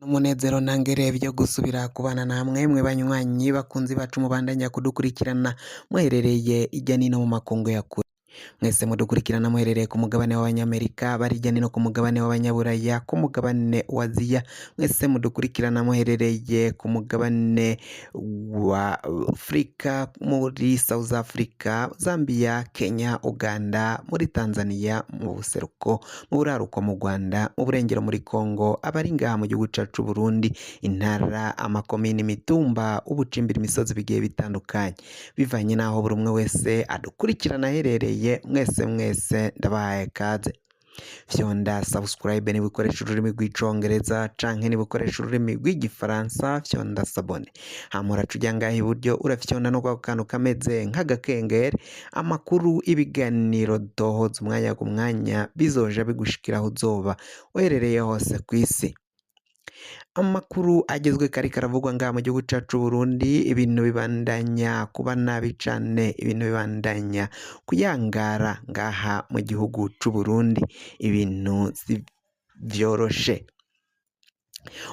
Umunezero ntangere vyo gusubira kubana namwe mwe banywanyi bakunzi bacu mubandanya kudukurikirana muherereye irya nino mu makungu ya kure. Mwese mudukurikirana muherereye ku mugabane w'abanyamerika, bari hirya no ku mugabane w'abanyaburaya, ku mugabane wa Aziya, mwese mudukurikirana muherereye ku mugabane wa Afrika, muri South Africa, Zambia, Kenya, Uganda, muri Tanzania, mu buseruko, mu buraruko mu Rwanda, mu burengero muri Congo, abari ngaha mu gihugu cacu Burundi, intara, amakomini, imitumba, ubucimbira, imisozi bigiye bitandukanye, bivanye naho buri umwe wese adukurikirana aherereye. Mwese ndabahaye kaze. Fyonda subscribe niba ukoresha ururimi rw'icongereza canke niba ukoresha ururimi rw'igifaransa fyonda sabone, hama uraca uja ngaha iburyo urafyonda no kwa kantu kameze nk'agakengeri, amakuru, ibiganiro dohoza umwanya ku mwanya bizoja bigushikira aho uzoba uherereye hose kw'isi. Amakuru agezwe kari karavugwa ngaha mu gihugu cacu Burundi, ibintu bibandanya kuba nabi cane, ibintu bibandanya kuyangara ngaha mu gihugu c'u Burundi, ibintu si vyoroshe.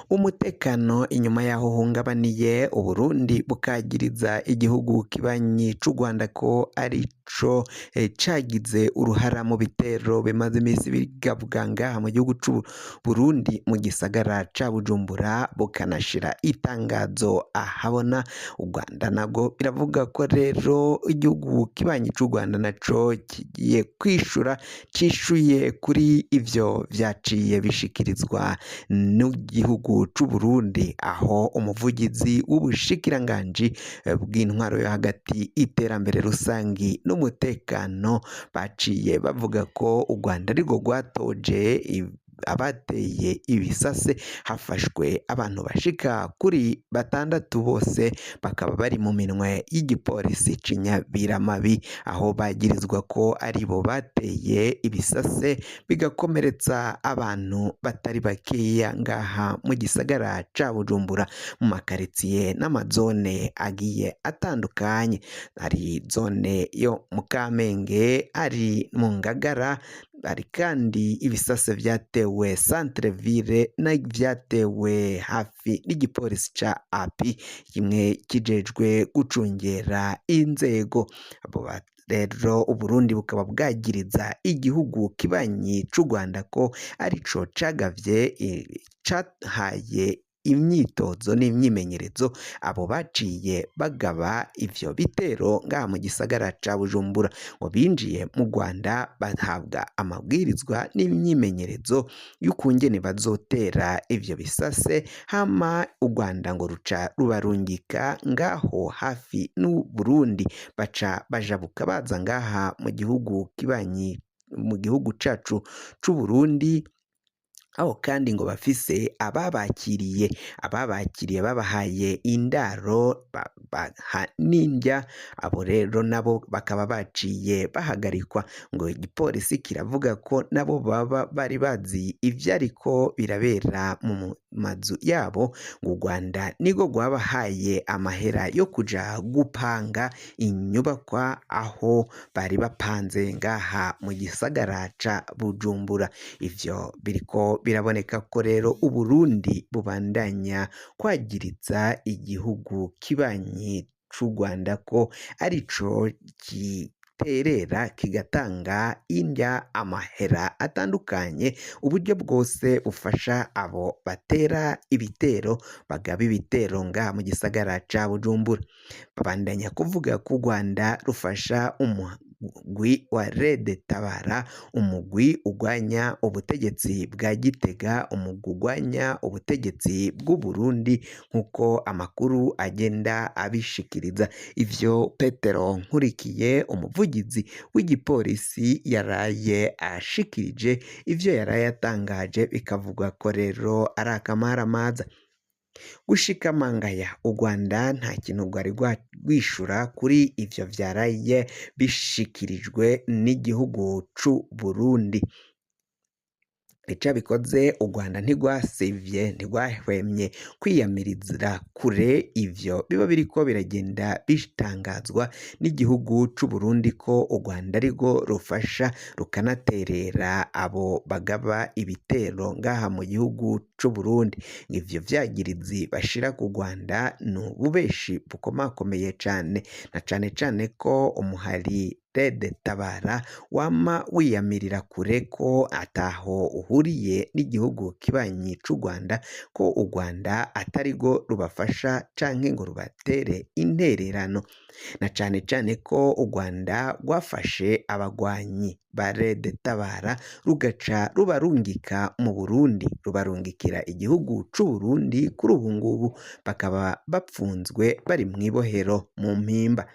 Umutekano inyuma yaho uhungabaniye, Uburundi bukagiriza igihugu kibanyi c'u Rwanda ko arico cagize uruhara mu bitero bimaze imisi bigabwa ngaha mu gihugu c'u Burundi mu gisagara ca Bujumbura, bukanashira itangazo ahabona. U Rwanda nago biravuga ko rero igihugu kibanyi c'u Rwanda naco kigiye kwishura, cishuye kuri ivyo vyaciye bishikirizwa n'igihugu c'u Burundi, aho umuvugizi w'ubushikiranganji bw'intwaro yo hagati, iterambere rusangi n'umutekano baciye bavuga ko u Rwanda arirwo rwatoje abateye ibisase, hafashwe abantu bashika kuri 6 bose bakaba bari mu minwe y'igipolisi c'inyabiramabi, aho bagirizwa ko aribo bateye ibisase bigakomeretsa abantu batari bakeya ngaha mu gisagara ca Bujumbura, mu makaritsiye n'amazone agiye atandukanye. Hari zone yo mu Kamenge, ari mu Ngagara, hari kandi ibisase vyatewe centre ville n'ivyatewe hafi n'igipolisi ca API, kimwe kijejwe gucungera inzego. Abo rero Uburundi bukaba bwagiriza igihugu kibanyi c'u Rwanda ko arico cagavye, cahaye imyitozo n'imyimenyerezo abo baciye bagaba ivyo bitero ngaha mu gisagara ca Bujumbura, ngo binjiye mu Rwanda bahabwa amabwirizwa n'imyimenyerezo y'ukungene bazotera ivyo bisase, hama u Rwanda ngo ruca rubarungika ngaho hafi n'u Burundi, baca bajabuka baza ngaha mu gihugu kibanyi, mu gihugu cacu c'u Burundi, aho kandi ngo bafise ababakiriye babahaye indaro n'indya. Abo rero nabo bakaba baciye bahagarikwa, ngo igipolisi kiravuga ko nabo baba bari bazi ivyariko birabera mu mazu yabo, ngo u Rwanda nigo rwabahaye amahera yo kuja gupanga inyubakwa aho bari bapanze ngaha mu gisagara ca Bujumbura. Ivyo biriko biraboneka ko rero Uburundi bubandanya kwagiriza igihugu kibanyi c'u Rwanda ko arico giterera kigatanga indya, amahera atandukanye, uburyo bwose bufasha abo batera ibitero, bagaba ibitero ngaha mu gisagara ca Bujumbura. Babandanya kuvuga ko u Rwanda rufasha umugwi wa Red Tabara, umugwi ugwanya ubutegetsi bwa Gitega, umugwi ugwanya ubutegetsi bw'u Burundi, nk'uko amakuru agenda abishikiriza. Ivyo Petero Nkurikiye, umuvugizi w'igipolisi, yaraye ashikirije, ivyo yaraye atangaje bikavugwa ko rero ari akamaramaza. Gushika mangaya u Rwanda nta kintu rwari rwishura kuri ivyo vyaraye bishikirijwe n'igihugu c'u Burundi. icabikoze u Rwanda ntigwasivye ntigwahwemye kwiyamirizira kure ivyo biba biriko biragenda bitangazwa n'igihugu c'u Burundi ko u Rwanda arirwo rufasha rukanaterera abo bagaba ibitero ngaha mu gihugu c'u Burundi. Ivyo vyagirizi bashira ku Rwanda ni ububeshi bukomakomeye cane, na cane cane ko umuhari Red Tabara wama wiyamirira kure ko ataho uhuriye n'igihugu kibanyi c'u Rwanda, ko u Rwanda atarirwo rubafasha canke ngo rubatere intererano, na cane cane ko u Rwanda rwafashe abagwanyi ba Red Tabara rugaca rubarungika mu Burundi, rubarungikira igihugu c'u Burundi. Kuri ubu ngubu bakaba bapfunzwe bari mw'ibohero mu mpimba.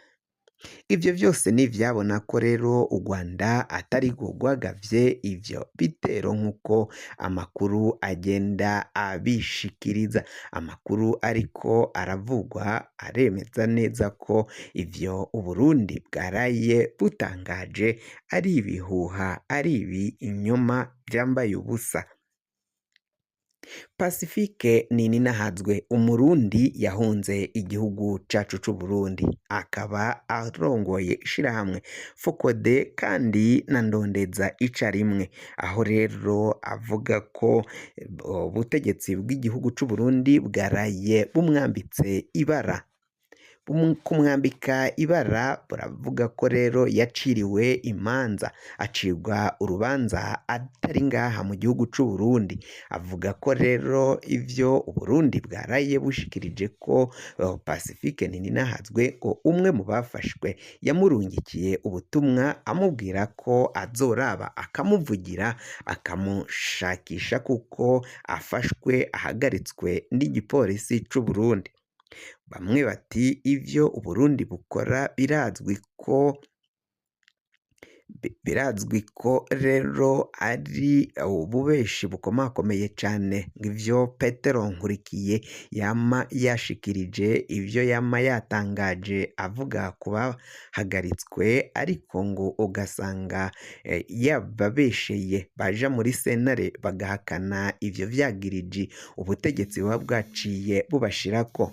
Ivyo vyose n'ivyabona ko rero u Rwanda atarirwo rwagavye ivyo bitero nk'uko amakuru agenda abishikiriza. Amakuru ariko aravugwa aremeza neza ko ivyo u Burundi bwaraye butangaje ari ibihuha, ari ibinyoma vyambaye ubusa. Pacifique Nininahazwe, umurundi yahunze igihugu cacu c'u Burundi, akaba arongoye ishirahamwe Focode kandi na Ndondeza icarimwe, aho rero avuga ko ubutegetsi bw'igihugu c'u Burundi bwaraye bumwambitse ibara. Kumwambika ibara buravuga ko rero yaciriwe imanza, acirwa urubanza atari ngaha mu gihugu c'u Burundi. Avuga ko rero ivyo u Burundi bwaraye bushikirije ko Pacifique Nininahazwe ngo umwe mu bafashwe yamurungikiye ubutumwa amubwira ko azoraba akamuvugira akamushakisha kuko afashwe ahagaritswe n'igipolisi c'u Burundi. Bamwe bati ivyo u Burundi bukora birazwi ko rero ari ububeshi bukomakomeye cane. Ngivyo Petero Nkurikiye yama yashikirije, ivyo yama yatangaje avuga ku bahagaritswe, ariko ngo ugasanga yababesheye baja muri sentare bagahakana ivyo vyagiriji ubutegetsi buba bwaciye bubashirako.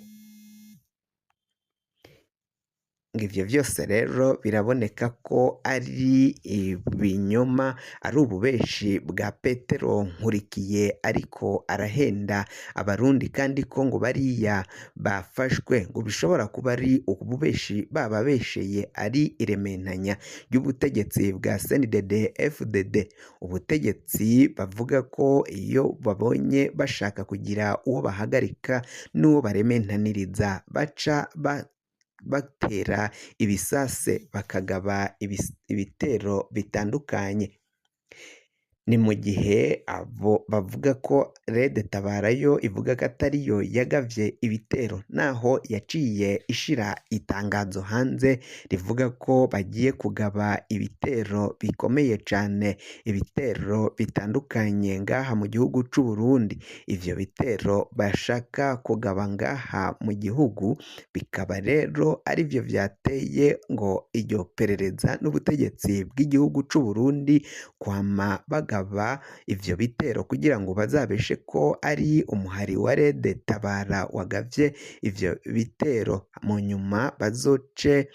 Ngivyo vyose rero biraboneka ko ari ibinyoma, ari ububeshi bwa Petero Nkurikiye ariko arahenda abarundi, kandi ko ngo bariya bafashwe ngo bishobora kuba ari ububeshi bababesheye, ari irementanya ry'ubutegetsi bwa CNDD FDD. Ubutegetsi bavuga ko iyo babonye bashaka kugira uwo bahagarika n'uwo barementaniriza baca batera ibisase bakagaba ibitero bitandukanye. Ni mu gihe abo bavuga ko Red Tabara yo ivuga ko atariyo yagavye ibitero, naho yaciye ishira itangazo hanze rivuga ko bagiye kugaba ibitero bikomeye cane, ibitero bitandukanye ngaha mu gihugu c'u Burundi. Ivyo bitero bashaka kugaba ngaha mu gihugu bikaba rero arivyo vyateye ngo iryo perereza n'ubutegetsi bw'igihugu c'u Burundi kwama bagaba ivyo bitero kugira ngo bazabeshe ko ari umuhari wa Red Tabara wagavye ivyo bitero, mu nyuma bazoce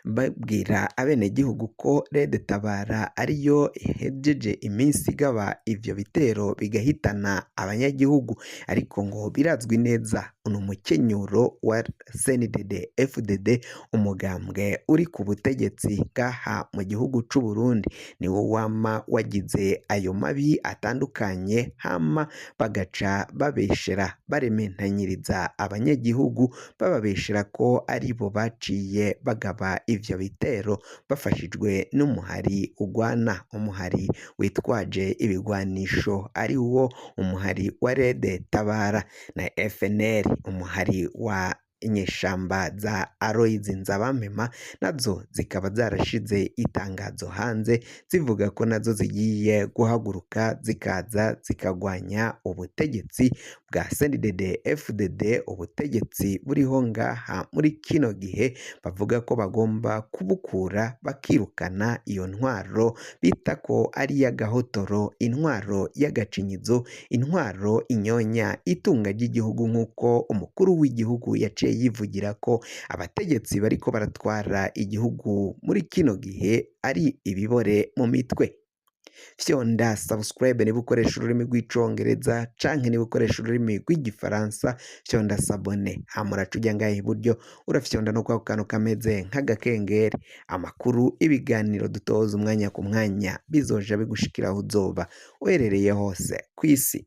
babwira abenegihugu ko Red Tabara ariyo ihejeje iminsi igaba ivyo bitero bigahitana abanyagihugu. Ariko ngo birazwi neza ni umukenyuro wa CNDD FDD, umugambwe uri ku butegetsi ngaha mu gihugu c'u Burundi, niwo wama wagize ayo mabi atandukanye, hama bagaca babeshera barementanyiriza abanyagihugu, bababeshera ko aribo baciye bagaba ivyo bitero bafashijwe n'umuhari ugwana, umuhari witwaje ibigwanisho ari wo umuhari wa Red Tabara, na FNL umuhari wa inyeshamba za Aloys Nzabampema nazo zikaba zarashize itangazo hanze zivuga ko nazo zigiye guhaguruka zikaza zikagwanya ubutegetsi bwa CNDD FDD ubutegetsi buriho ngaha muri kino gihe bavuga ko bagomba kubukura bakirukana iyo ntwaro bita ko ari iy'agahotoro, intwaro y'agacinyizo, intwaro inyonya itunga ry'igihugu, nk'uko umukuru w'igihugu yaciye yivugira ko abategetsi bariko baratwara igihugu muri kino gihe ari ibibore mu mitwe. Fyonda subscribe niba ukoresha ururimi rw'icongereza canke niba ukoresha ururimi rw'igifaransa, fyonda sabone hama uraca uja ngaha iburyo urafyonda no kwako kantu kameze nk'agakengeri, amakuru ibiganiro dutoza umwanya ku mwanya bizoja bigushikira aho uzoba uherereye hose kw'isi.